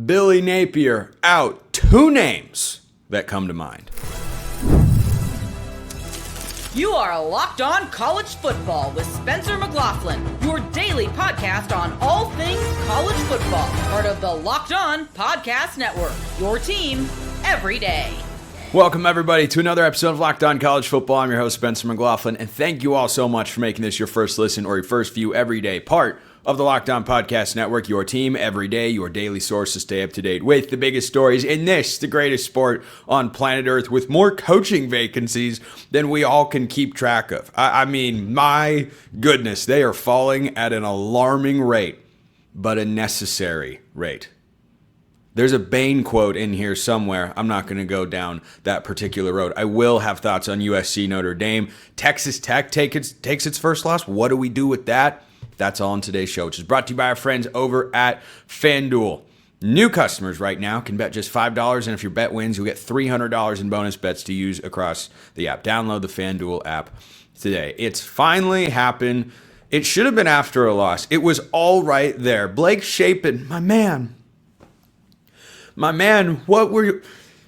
Billy Napier out. 2 names that come to mind. You are Locked On College Football with Spencer McLaughlin, your daily podcast on all things college football. Part of the Locked On Podcast Network, your team every day. Welcome, everybody, to another episode of Locked On College Football. I'm your host, Spencer McLaughlin, and thank you all so much for making this your first listen or your first view every day, part of the Locked On Podcast Network, your team every day, your daily source to stay up to date with the biggest stories in this, the greatest sport on planet Earth, with more coaching vacancies than we all can keep track of. I mean, my goodness, they are falling at an alarming rate, but a necessary rate. There's a Bain quote in here somewhere. I'm not going to go down that particular road. I will have thoughts on USC, Notre Dame. Texas Tech takes its first loss. What do we do with that? That's all in today's show, which is brought to you by our friends over at FanDuel. New customers right now can bet just $5, and if your bet wins, you'll get $300 in bonus bets to use across the app. Download the FanDuel app today. It's finally happened. It should have been after a loss. It was all right there. Blake Shapen, my man, what were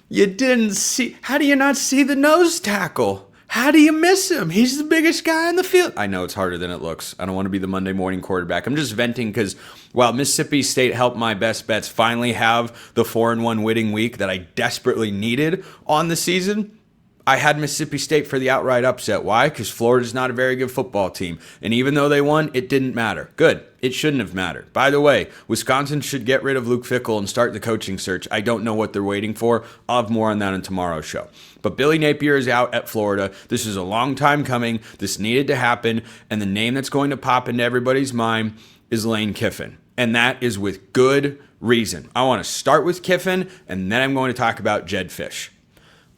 you didn't see? How do you not see the nose tackle? How do you miss him? He's the biggest guy on the field. I know it's harder than it looks. I don't want to be the Monday morning quarterback. I'm just venting because while Mississippi State helped my best bets finally have the 4-1 winning week that I desperately needed on the season, I had Mississippi State for the outright upset. Why? Because Florida's not a very good football team. And even though they won, it didn't matter. Good. It shouldn't have mattered. By the way, Wisconsin should get rid of Luke Fickell and start the coaching search. I don't know what they're waiting for. I'll have more on that in tomorrow's show. But Billy Napier is out at Florida. This is a long time coming. This needed to happen. And the name that's going to pop into everybody's mind is Lane Kiffin. And that is with good reason. I want to start with Kiffin, and then I'm going to talk about Jedd Fisch.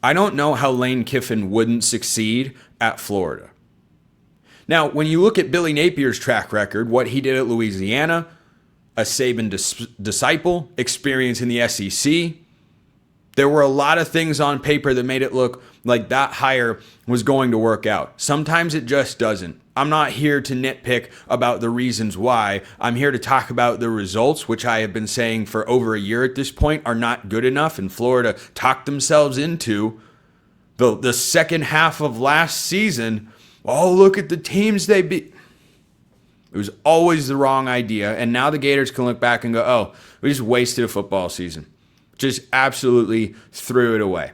I don't know how Lane Kiffin wouldn't succeed at Florida. Now, when you look at Billy Napier's track record, what he did at Louisiana, a Saban disciple, experience in the SEC, there were a lot of things on paper that made it look like that hire was going to work out. Sometimes it just doesn't. I'm not here to nitpick about the reasons why. I'm here to talk about the results, which I have been saying for over a year at this point are not good enough, and Florida talked themselves into the second half of last season. Oh, look at the teams they beat. It was always the wrong idea, and now the Gators can look back and go, oh, we just wasted a football season. Just absolutely threw it away.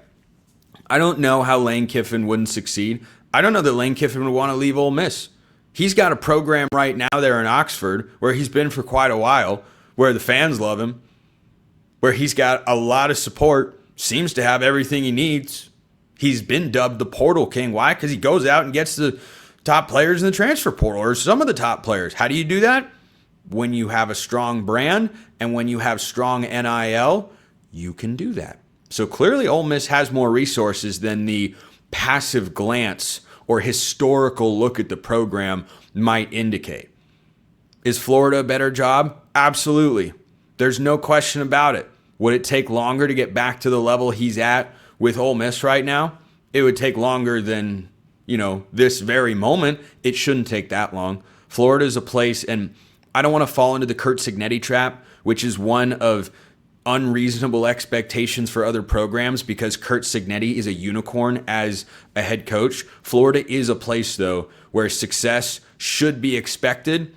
I don't know how Lane Kiffin wouldn't succeed. I don't know that Lane Kiffin would want to leave Ole Miss. He's got a program right now there in Oxford where he's been for quite a while, where the fans love him, where he's got a lot of support, seems to have everything he needs. He's been dubbed the Portal King. Why? Because he goes out and gets the top players in the transfer portal, or some of the top players. How do you do that? When you have a strong brand and when you have strong NIL, you can do that. So clearly Ole Miss has more resources than the passive glance or historical look at the program might indicate. Is Florida a better job? Absolutely. There's no question about it. Would it take longer to get back to the level he's at with Ole Miss right now? It would take longer than, this very moment. It shouldn't take that long. Florida is a place, and I don't want to fall into the Curt Cignetti trap, which is one of unreasonable expectations for other programs because Curt Cignetti is a unicorn as a head coach. Florida is a place, though, where success should be expected.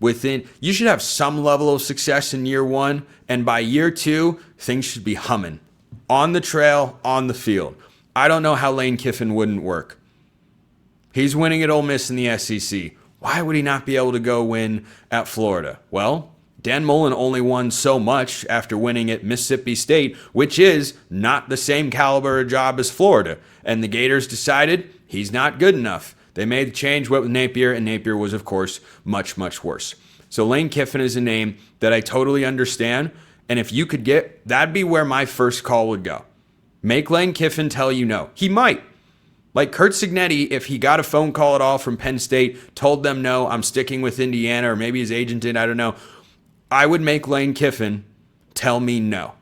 You should have some level of success in year one, and by year two, things should be humming. On the trail, on the field. I don't know how Lane Kiffin wouldn't work. He's winning at Ole Miss in the SEC. Why would he not be able to go win at Florida? Well, Dan Mullen only won so much after winning at Mississippi State, which is not the same caliber of job as Florida. And the Gators decided he's not good enough. They made the change, went with Napier, and Napier was, of course, much, much worse. So Lane Kiffin is a name that I totally understand. And if you could that'd be where my first call would go. Make Lane Kiffin tell you no. He might. Like Curt Cignetti, if he got a phone call at all from Penn State, told them no, I'm sticking with Indiana, or maybe his agent did, I don't know. I would make Lane Kiffin tell me no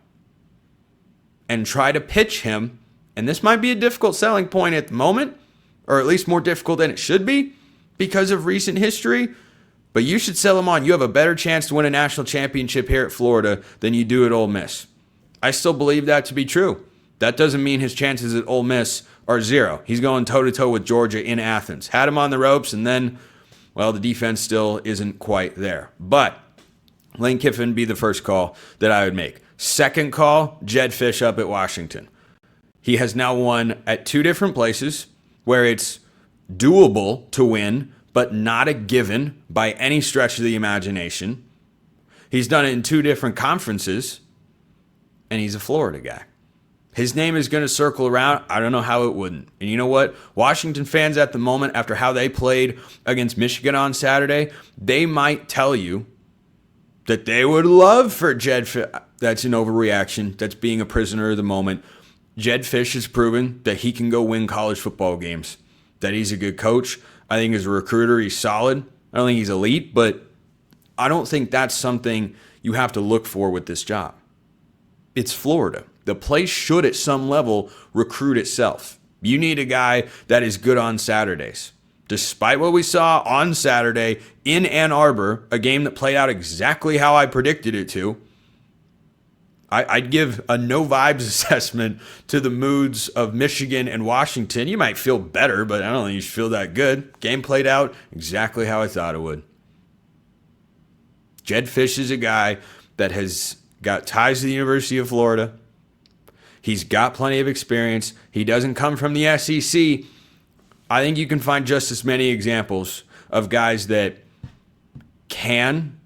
and try to pitch him, and this might be a difficult selling point at the moment, or at least more difficult than it should be because of recent history, But you should sell him on. You have a better chance to win a national championship here at Florida than you do at Ole Miss. I still believe that to be true. That doesn't mean his chances at Ole Miss are zero. He's going toe-to-toe with Georgia in Athens. Had him on the ropes, and then, well, the defense still isn't quite there. But Lane Kiffin be the first call that I would make. Second call, Jedd Fisch up at Washington. He has now won at two different places where it's doable to win, but not a given by any stretch of the imagination. He's done it in two different conferences, and he's a Florida guy. His name is going to circle around. I don't know how it wouldn't. And you know what? Washington fans at the moment, after how they played against Michigan on Saturday, they might tell you that they would love for Jedd Fisch. That's an overreaction. That's being a prisoner of the moment. Jedd Fisch has proven that he can go win college football games, that he's a good coach. I think as a recruiter, he's solid. I don't think he's elite, but I don't think that's something you have to look for with this job. It's Florida. The place should, at some level, recruit itself. You need a guy that is good on Saturdays. Despite what we saw on Saturday in Ann Arbor, a game that played out exactly how I predicted it to, I'd give a no vibes assessment to the moods of Michigan and Washington. You might feel better, but I don't think you should feel that good. Game played out exactly how I thought it would. Jedd Fisch is a guy that has got ties to the University of Florida. He's got plenty of experience. He doesn't come from the SEC. I think you can find just as many examples of guys that can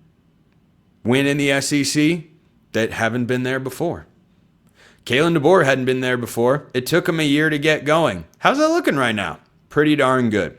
win in the SEC that haven't been there before. Kalen DeBoer hadn't been there before. It took him a year to get going. How's that looking right now? Pretty darn good.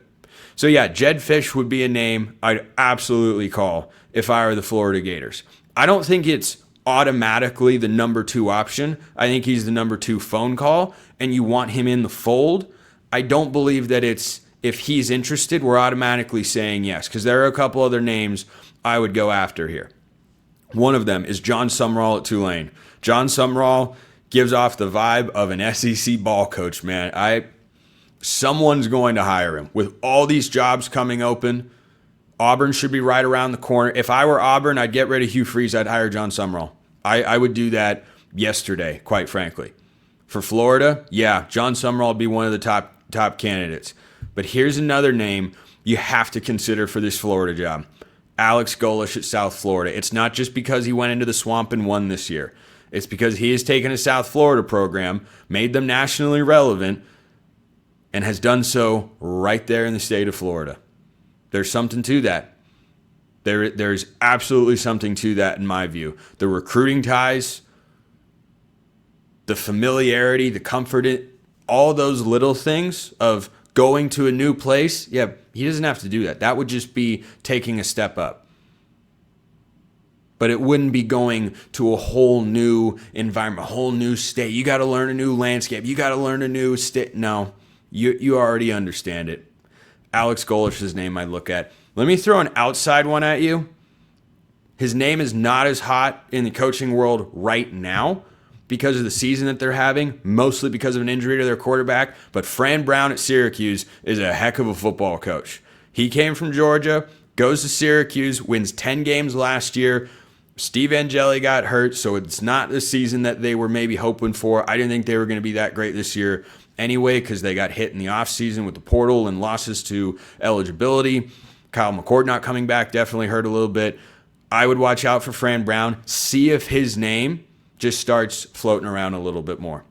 So yeah, Jedd Fisch would be a name I'd absolutely call if I were the Florida Gators. I don't think it's automatically the number 2 option. I think he's the number 2 phone call, and you want him in the fold. I don't believe that it's, if he's interested, we're automatically saying yes, because there are a couple other names I would go after here. One of them is John Sumrall at Tulane. John Sumrall gives off the vibe of an SEC ball coach, man. Someone's going to hire him. With all these jobs coming open, Auburn should be right around the corner. If I were Auburn, I'd get rid of Hugh Freeze. I'd hire John Sumrall. I would do that yesterday, quite frankly. For Florida, yeah, John Sumrall would be one of the top candidates. But here's another name you have to consider for this Florida job. Alex Golesh at South Florida. It's not just because he went into the swamp and won this year. It's because he has taken a South Florida program, made them nationally relevant, and has done so right there in the state of Florida. There's something to that. There's absolutely something to that in my view. The recruiting ties, the familiarity, the comfort, all those little things of going to a new place, yeah, he doesn't have to do that. That would just be taking a step up. But it wouldn't be going to a whole new environment, a whole new state. You got to learn a new landscape. You got to learn a new state. No, you already understand it. Alex Golesh's name I'd look at. Let me throw an outside one at you. His name is not as hot in the coaching world right now because of the season that they're having, mostly because of an injury to their quarterback. But Fran Brown at Syracuse is a heck of a football coach. He came from Georgia, goes to Syracuse, wins 10 games last year. Steve Angeli got hurt, so it's not the season that they were maybe hoping for. I didn't think they were going to be that great this year anyway because they got hit in the offseason with the portal and losses to eligibility. Kyle McCord not coming back definitely hurt a little bit. I would watch out for Fran Brown, see if his name just starts floating around a little bit more.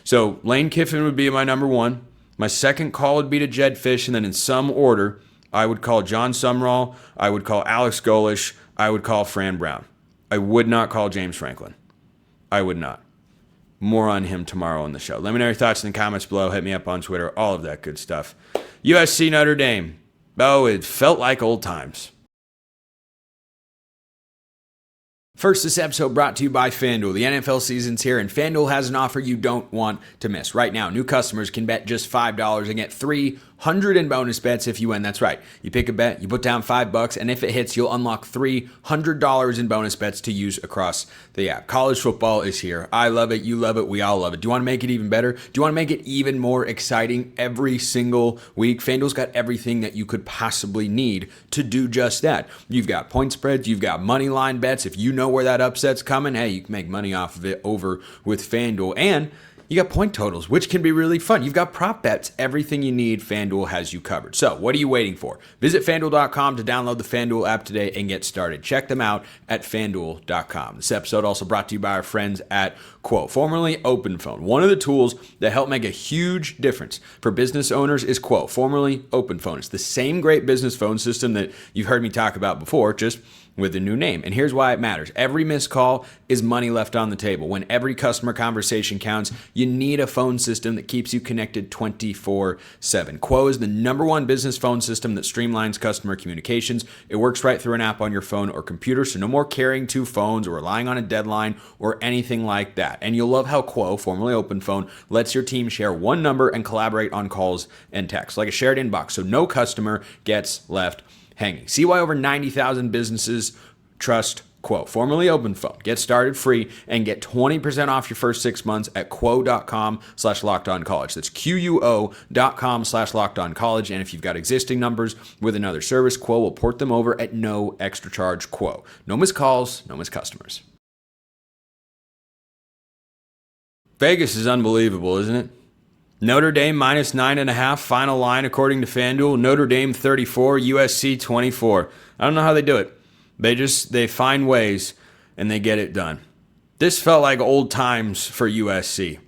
So Lane Kiffin would be my number 1. My second call would be to Jedd Fisch, and then in some order, I would call John Sumrall, I would call Alex Golesh, I would call Fran Brown. I would not call James Franklin. I would not. More on him tomorrow on the show. Let me know your thoughts in the comments below. Hit me up on Twitter. All of that good stuff. USC Notre Dame. Oh, it felt like old times. First, this episode brought to you by FanDuel. The NFL season's here, and FanDuel has an offer you don't want to miss. Right now, new customers can bet just $5 and get 3 100 in bonus bets if you win. That's right. You pick a bet, you put down $5, and if it hits, you'll unlock $300 in bonus bets to use across the app. College football is here. I love it. You love it. We all love it. Do you want to make it even better? Do you want to make it even more exciting every single week? FanDuel's got everything that you could possibly need to do just that. You've got point spreads. You've got money line bets. If you know where that upset's coming, hey, you can make money off of it over with FanDuel. And you got point totals, which can be really fun. You've got prop bets. Everything you need, FanDuel has you covered. So what are you waiting for? Visit FanDuel.com to download the FanDuel app today and get started. Check them out at FanDuel.com. This episode also brought to you by our friends at Quo, formerly OpenPhone. One of the tools that help make a huge difference for business owners is Quo, formerly OpenPhone. It's the same great business phone system that you've heard me talk about before, just with a new name. And here's why it matters. Every missed call is money left on the table. When every customer conversation counts, you need a phone system that keeps you connected 24/7. Quo is the #1 business phone system that streamlines customer communications. It works right through an app on your phone or computer, so no more carrying two phones or relying on a deadline or anything like that. And you'll love how Quo, formerly OpenPhone, lets your team share one number and collaborate on calls and texts, like a shared inbox, so no customer gets left hanging. See why over 90,000 businesses trust Quo, formerly OpenPhone. Get started free and get 20% off your first 6 months at quo.com/lockedoncollege. That's QUO.com/lockedoncollege. And if you've got existing numbers with another service, Quo will port them over at no extra charge. Quo. No missed calls, no missed customers. Vegas is unbelievable, isn't it? Notre Dame minus 9.5, final line according to FanDuel. Notre Dame 34, USC 24. I don't know how they do it. They find ways and they get it done. This felt like old times for USC.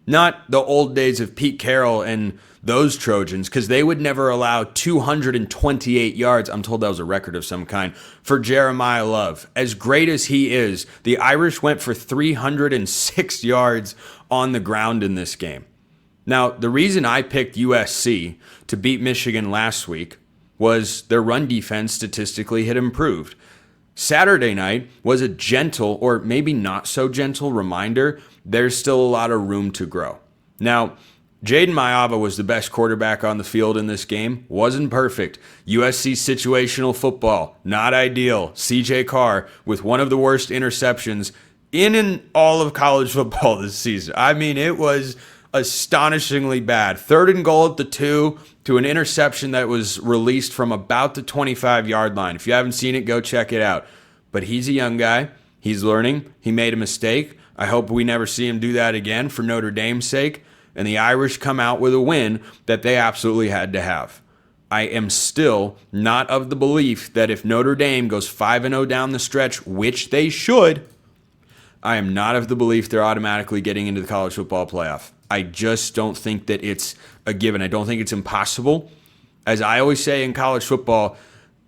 Not the old days of Pete Carroll and those Trojans, because they would never allow 228 yards, I'm told that was a record of some kind, for Jeremiah Love. As great as he is, the Irish went for 306 yards on the ground in this game. Now, the reason I picked USC to beat Michigan last week was their run defense statistically had improved. Saturday night was a gentle, or maybe not so gentle, reminder there's still a lot of room to grow. Now, Jaden Mayava was the best quarterback on the field in this game. Wasn't perfect. USC situational football, not ideal. CJ Carr with one of the worst interceptions in all of college football this season. I mean, it was astonishingly bad. 3rd and goal at the 2 to an interception that was released from about the 25-yard line. If you haven't seen it, go check it out. But he's a young guy. He's learning. He made a mistake. I hope we never see him do that again for Notre Dame's sake. And the Irish come out with a win that they absolutely had to have. I am still not of the belief that if Notre Dame goes 5-0 down the stretch, which they should, I am not of the belief they're automatically getting into the college football playoff. I just don't think that it's a given. I don't think it's impossible. As I always say in college football,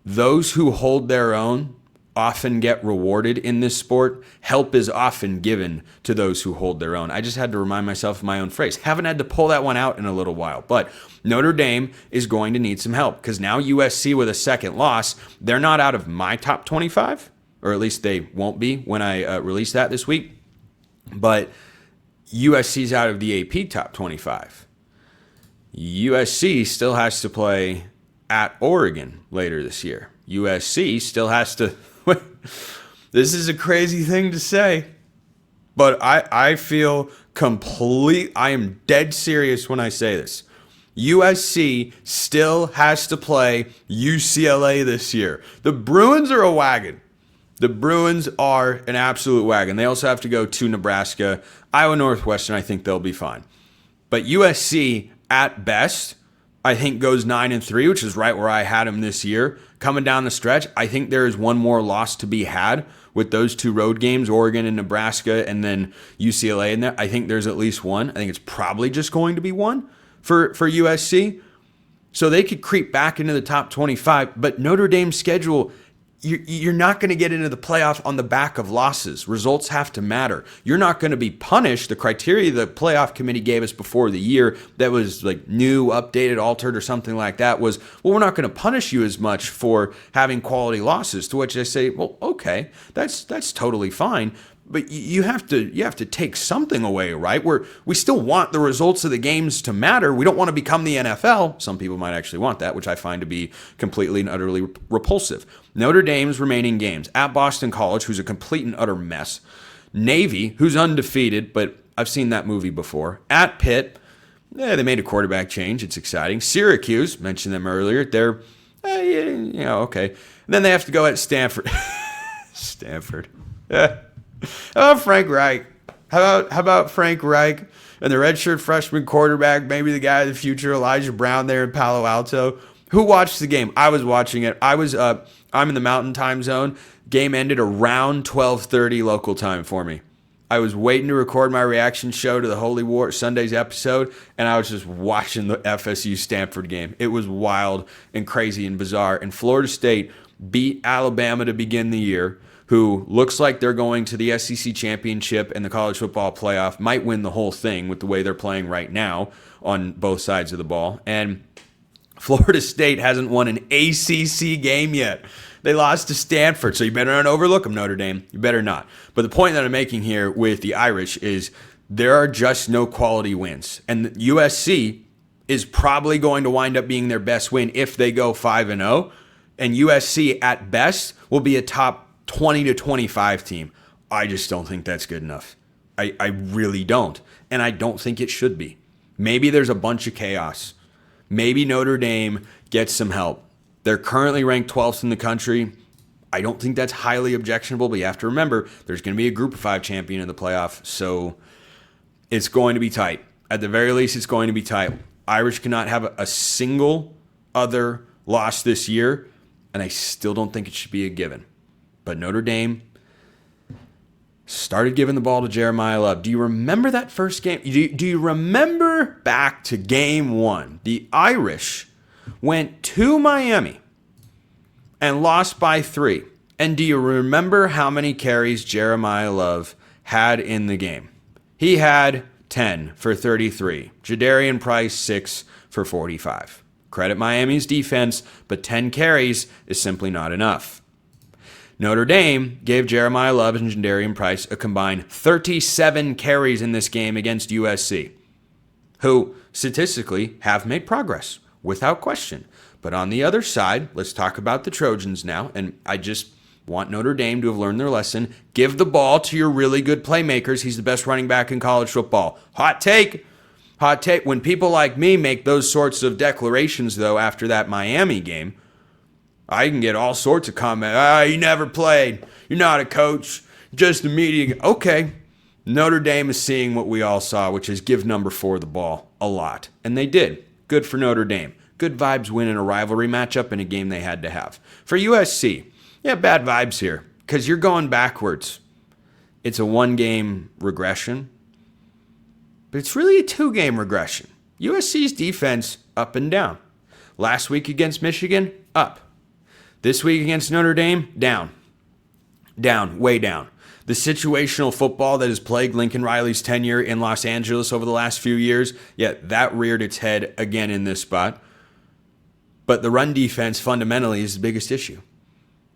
those who hold their own often get rewarded in this sport. Help is often given to those who hold their own. I just had to remind myself of my own phrase. Haven't had to pull that one out in a little while. But Notre Dame is going to need some help because now USC with a second loss, they're not out of my top 25, or at least they won't be when I release that this week. But USC's out of the AP top 25. USC still has to play at Oregon later this year. USC still has to... This is a crazy thing to say, but I feel I am dead serious when I say this. USC still has to play UCLA this year. The Bruins are a wagon. The Bruins are an absolute wagon. They also have to go to Nebraska. Iowa Northwestern, I think they'll be fine. But USC, at best, I think goes 9-3, which is right where I had them this year. Coming down the stretch, I think there is one more loss to be had with those two road games, Oregon and Nebraska, and then UCLA in there. I think there's at least one. I think it's probably just going to be one for USC. So they could creep back into the top 25, but Notre Dame's schedule, you're not going to get into the playoff on the back of losses. Results have to matter. You're not going to be punished. The criteria the playoff committee gave us before the year that was like new, updated, altered, or something like that was, well, we're not going to punish you as much for having quality losses. To which I say, well, okay, that's totally fine. But you have to take something away, right? We still want the results of the games to matter. We don't want to become the NFL. Some people might actually want that, which I find to be completely and utterly repulsive. Notre Dame's remaining games: at Boston College, who's a complete and utter mess; Navy, who's undefeated, but I've seen that movie before; at Pitt, they made a quarterback change. It's exciting. Syracuse, mentioned them earlier. They're, okay. And then they have to go at Stanford. Stanford. How about Frank Reich? How about Frank Reich and the redshirt freshman quarterback, maybe the guy of the future, Elijah Brown, there in Palo Alto? Who watched the game? I was watching it. I'm in the Mountain Time Zone. Game ended around 12:30 local time for me. I was waiting to record my reaction show to the Holy War Sunday's episode, and I was just watching the FSU Stanford game. It was wild and crazy and bizarre. And Florida State beat Alabama to begin the year, who looks like they're going to the SEC championship and the college football playoff, might win the whole thing with the way they're playing right now on both sides of the ball. And Florida State hasn't won an ACC game yet. They lost to Stanford, so you better not overlook them, Notre Dame. You better not. But the point that I'm making here with the Irish is there are just no quality wins. And USC is probably going to wind up being their best win if they go 5-0. And USC, at best, will be a top 20 to 25 team. I just don't think that's good enough. I really don't. And I don't think it should be. Maybe there's a bunch of chaos. Maybe Notre Dame gets some help. They're currently ranked 12th in the country. I don't think that's highly objectionable, but you have to remember there's going to be a Group of 5 champion in the playoff, so it's going to be tight. At the very least, it's going to be tight. Irish cannot have a single other loss this year, and I still don't think it should be a given. But Notre Dame started giving the ball to Jeremiah Love. Do you remember that first game? Do you remember back to game 1? The Irish went to Miami and lost by 3. And do you remember how many carries Jeremiah Love had in the game? He had 10 for 33. Jadarian Price, 6 for 45. Credit Miami's defense, but 10 carries is simply not enough. Notre Dame gave Jeremiah Love and Jadarian Price a combined 37 carries in this game against USC, who statistically have made progress, without question. But on the other side, let's talk about the Trojans now, and I just want Notre Dame to have learned their lesson. Give the ball to your really good playmakers. He's the best running back in college football. Hot take. Hot take. When people like me make those sorts of declarations, though, after that Miami game, I can get all sorts of comments. You never played. You're not a coach. Just a media. Okay. Notre Dame is seeing what we all saw, which is give number 4 the ball a lot. And they did. Good for Notre Dame. Good vibes win in a rivalry matchup in a game they had to have. For USC, bad vibes here because you're going backwards. It's a 1-game regression, but it's really a 2-game regression. USC's defense up and down. Last week against Michigan, up. This week against Notre Dame, down. Down, way down. The situational football that has plagued Lincoln Riley's tenure in Los Angeles over the last few years, that reared its head again in this spot. But the run defense fundamentally is the biggest issue.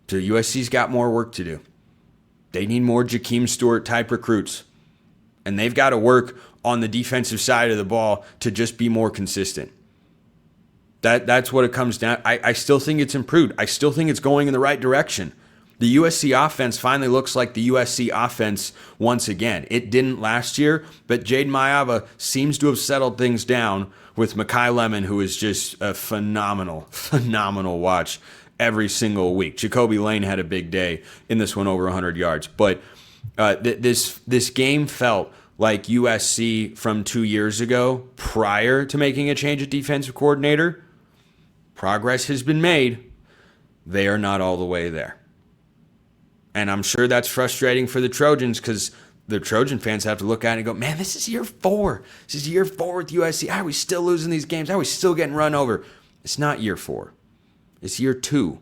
So USC's got more work to do. They need more Jakeem Stewart-type recruits. And they've got to work on the defensive side of the ball to just be more consistent. That's what it comes down. I still think it's improved. I still think it's going in the right direction. The USC offense finally looks like the USC offense once again. It didn't last year, but Jade Mayava seems to have settled things down with Makai Lemon, who is just a phenomenal watch every single week. Jacoby Lane had a big day in this one, over 100 yards. But this game felt like USC from 2 years ago, prior to making a change at defensive coordinator. Progress has been made. They are not all the way there. And I'm sure that's frustrating for the Trojans because the Trojan fans have to look at it and go, man, this is year 4. This is year 4 with USC. How are we still losing these games? How are we still getting run over? It's not year 4. It's year 2.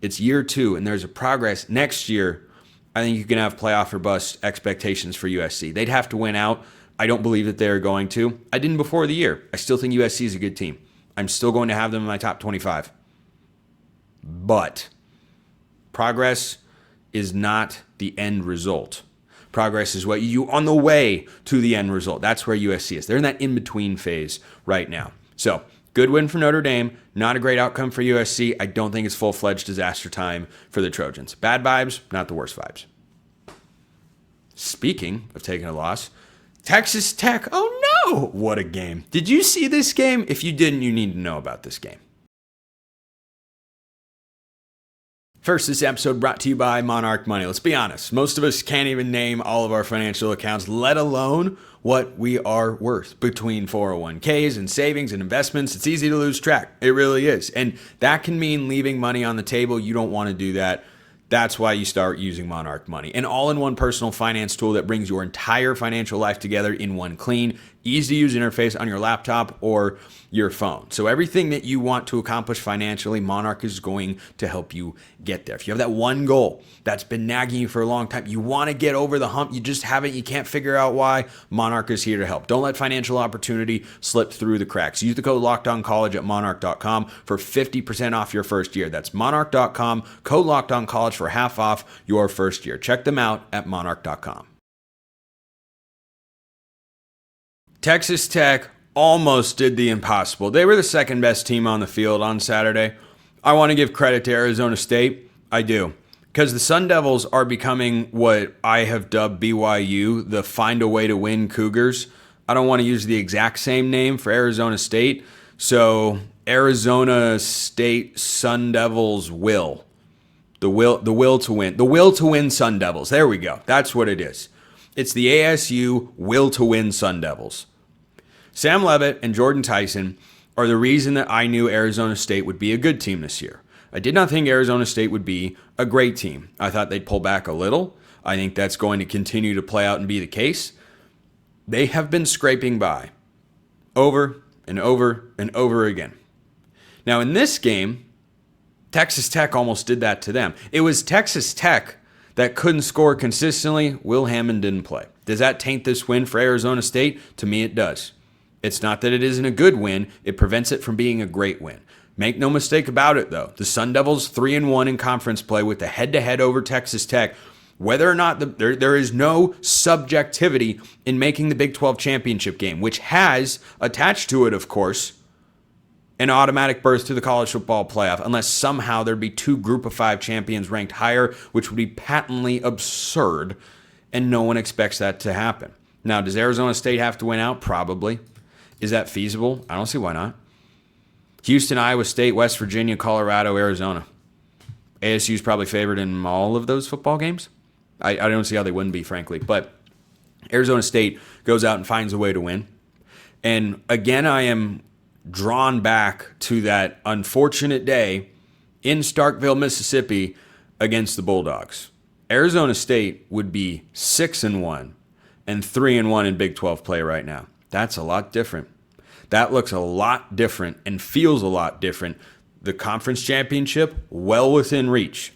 It's year 2, and there's a progress. Next year, I think you can have playoff or bust expectations for USC. They'd have to win out. I don't believe that they're going to. I didn't before the year. I still think USC is a good team. I'm still going to have them in my top 25. But progress is not the end result. Progress is what you on the way to the end result. That's where USC is. They're in that in-between phase right now. So good win for Notre Dame. Not a great outcome for USC. I don't think it's full-fledged disaster time for the Trojans. Bad vibes, not the worst vibes. Speaking of taking a loss, Texas Tech. Oh no! What a game. Did you see this game? If you didn't, you need to know about this game. First, this episode brought to you by Monarch Money. Let's be honest. Most of us can't even name all of our financial accounts, let alone what we are worth. Between 401ks and savings and investments, it's easy to lose track. It really is. And that can mean leaving money on the table. You don't want to do that. That's why you start using Monarch Money, an all-in-one personal finance tool that brings your entire financial life together in one clean, easy-to-use interface on your laptop or your phone. So everything that you want to accomplish financially, Monarch is going to help you get there. If you have that one goal that's been nagging you for a long time, you want to get over the hump, you just haven't, you can't figure out why, Monarch is here to help. Don't let financial opportunity slip through the cracks. Use the code LOCKEDONCollege at monarch.com for 50% off your first year. That's monarch.com, code LOCKEDONCollege for half off your first year. Check them out at monarch.com. Texas Tech almost did the impossible. They were the second best team on the field on Saturday. I want to give credit to Arizona State. I do. Because the Sun Devils are becoming what I have dubbed BYU, the find a way to win Cougars. I don't want to use the exact same name for Arizona State. So Arizona State Sun Devils will. The will to win. The will to win Sun Devils. There we go. That's what it is. It's the ASU will to win Sun Devils. Sam Leavitt and Jordan Tyson are the reason that I knew Arizona State would be a good team this year. I did not think Arizona State would be a great team. I thought they'd pull back a little. I think that's going to continue to play out and be the case. They have been scraping by over and over and over again. Now in this game, Texas Tech almost did that to them. It was Texas Tech that couldn't score consistently. Will Hammond didn't play. Does that taint this win for Arizona State? To me, it does. It's not that it isn't a good win. It prevents it from being a great win. Make no mistake about it, though. The Sun Devils 3-1 in conference play with the head-to-head over Texas Tech. Whether or not there is no subjectivity in making the Big 12 championship game, which has attached to it, of course, an automatic berth to the college football playoff, unless somehow there'd be two group of 5 champions ranked higher, which would be patently absurd, and no one expects that to happen. Now, does Arizona State have to win out? Probably. Is that feasible? I don't see why not. Houston, Iowa State, West Virginia, Colorado, Arizona. ASU's probably favored in all of those football games. I don't see how they wouldn't be, frankly. But Arizona State goes out and finds a way to win. And again, I am drawn back to that unfortunate day in Starkville, Mississippi against the Bulldogs. Arizona State would be 6-1 and 3-1 in Big 12 play right now. That's a lot different. That looks a lot different and feels a lot different. The conference championship, well within reach.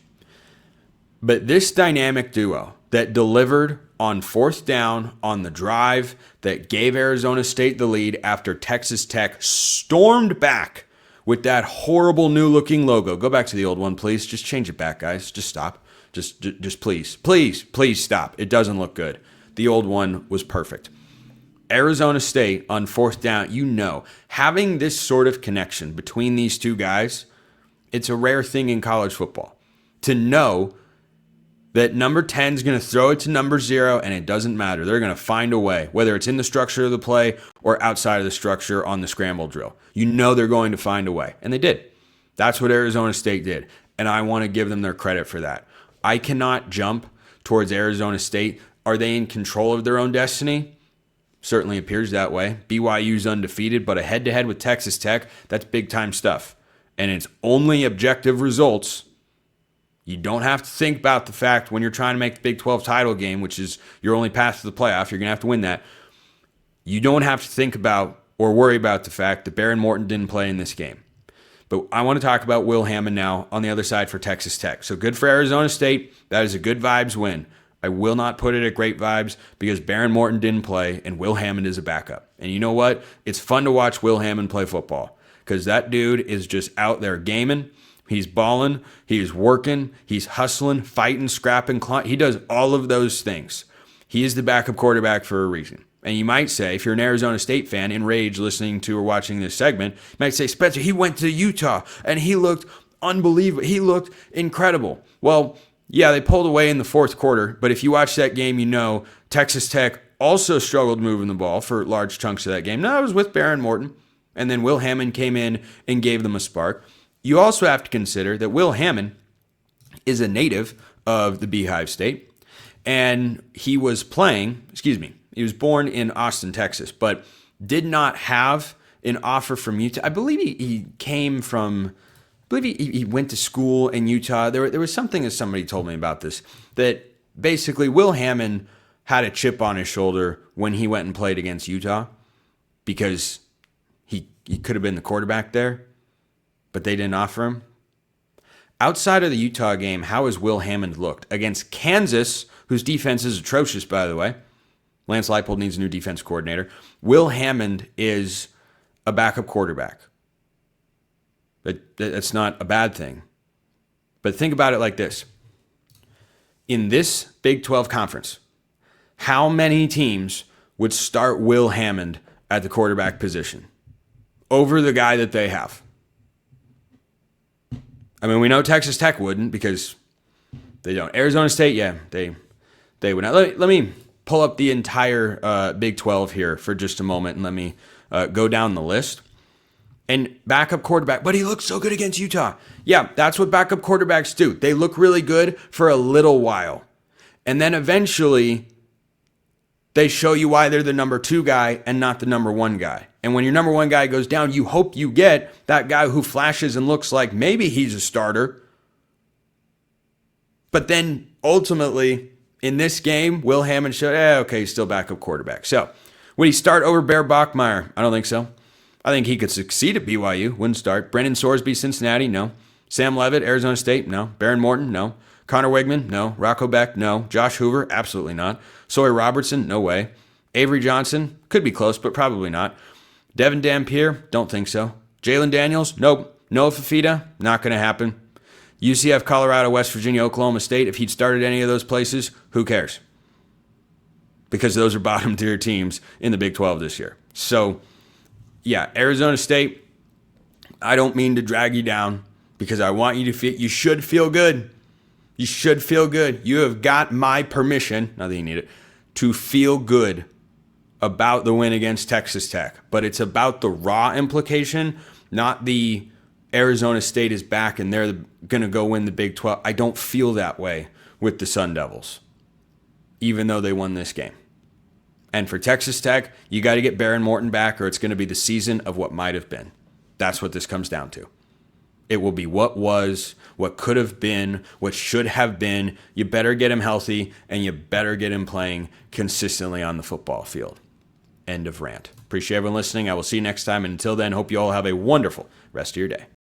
But this dynamic duo that delivered on fourth down on the drive that gave Arizona State the lead after Texas Tech stormed back with that horrible new-looking logo. Go back to the old one, please. Just change it back, guys. Just stop. Just please. Please stop. It doesn't look good. The old one was perfect. Arizona State on fourth down, having this sort of connection between these two guys, it's a rare thing in college football. To know that number 10 is going to throw it to number 0, and it doesn't matter. They're going to find a way, whether it's in the structure of the play or outside of the structure on the scramble drill. They're going to find a way, and they did. That's what Arizona State did, and I want to give them their credit for that. I cannot jump towards Arizona State. Are they in control of their own destiny? Certainly appears that way. BYU's undefeated, but a head-to-head with Texas Tech, that's big-time stuff. And it's only objective results. You don't have to think about the fact when you're trying to make the Big 12 title game, which is your only path to the playoff, you're going to have to win that. You don't have to think about or worry about the fact that Behren Morton didn't play in this game. But I want to talk about Will Hammond now on the other side for Texas Tech. So good for Arizona State. That is a good vibes win. I will not put it at great vibes because Behren Morton didn't play and Will Hammond is a backup. And you know what? It's fun to watch Will Hammond play football because that dude is just out there gaming. He's balling. He's working. He's hustling, fighting, scrapping. He does all of those things. He is the backup quarterback for a reason. And you might say, if you're an Arizona State fan, enraged listening to or watching this segment, you might say, Spencer, he went to Utah and he looked unbelievable. He looked incredible. Well, yeah, they pulled away in the fourth quarter, but if you watch that game, you know Texas Tech also struggled moving the ball for large chunks of that game. Now, it was with Behren Morton, and then Will Hammond came in and gave them a spark. You also have to consider that Will Hammond is a native of the Beehive State, and he was he was born in Austin, Texas, but did not have an offer from Utah. I believe he went to school in Utah. There was something that somebody told me about this, that basically Will Hammond had a chip on his shoulder when he went and played against Utah because he could have been the quarterback there, but they didn't offer him. Outside of the Utah game, how has Will Hammond looked? Against Kansas, whose defense is atrocious, by the way. Lance Leipold needs a new defense coordinator. Will Hammond is a backup quarterback. That's not a bad thing. But think about it like this. In this Big 12 conference, how many teams would start Will Hammond at the quarterback position over the guy that they have? I mean, we know Texas Tech wouldn't because they don't. Arizona State, yeah, they would not. Let me pull up the entire Big 12 here for just a moment and let me go down the list. And backup quarterback, but he looked so good against Utah. Yeah, that's what backup quarterbacks do. They look really good for a little while. And then eventually they show you why they're the number 2 guy and not the number 1 guy. And when your number 1 guy goes down, you hope you get that guy who flashes and looks like maybe he's a starter. But then ultimately, in this game, Will Hammond showed, okay, he's still backup quarterback. So, would he start over Bear Bachmeier? I don't think so. I think he could succeed at BYU. Wouldn't start. Brendan Sorsby, Cincinnati? No. Sam Leavitt, Arizona State? No. Behren Morton? No. Connor Wigman? No. Rocco Beck? No. Josh Hoover? Absolutely not. Sawyer Robertson? No way. Avery Johnson? Could be close, but probably not. Devin Dampier? Don't think so. Jalen Daniels? Nope. Noah Fafita? Not going to happen. UCF, Colorado, West Virginia, Oklahoma State? If he'd started any of those places, who cares? Because those are bottom tier teams in the Big 12 this year. So, yeah, Arizona State, I don't mean to drag you down because I want you to feel, you should feel good. You should feel good. You have got my permission, not that you need it, to feel good about the win against Texas Tech. But it's about the raw implication, not the Arizona State is back and they're going to go win the Big 12. I don't feel that way with the Sun Devils, even though they won this game. And for Texas Tech, you got to get Behren Morton back or it's going to be the season of what might have been. That's what this comes down to. It will be what was, what could have been, what should have been. You better get him healthy and you better get him playing consistently on the football field. End of rant. Appreciate everyone listening. I will see you next time. And until then, hope you all have a wonderful rest of your day.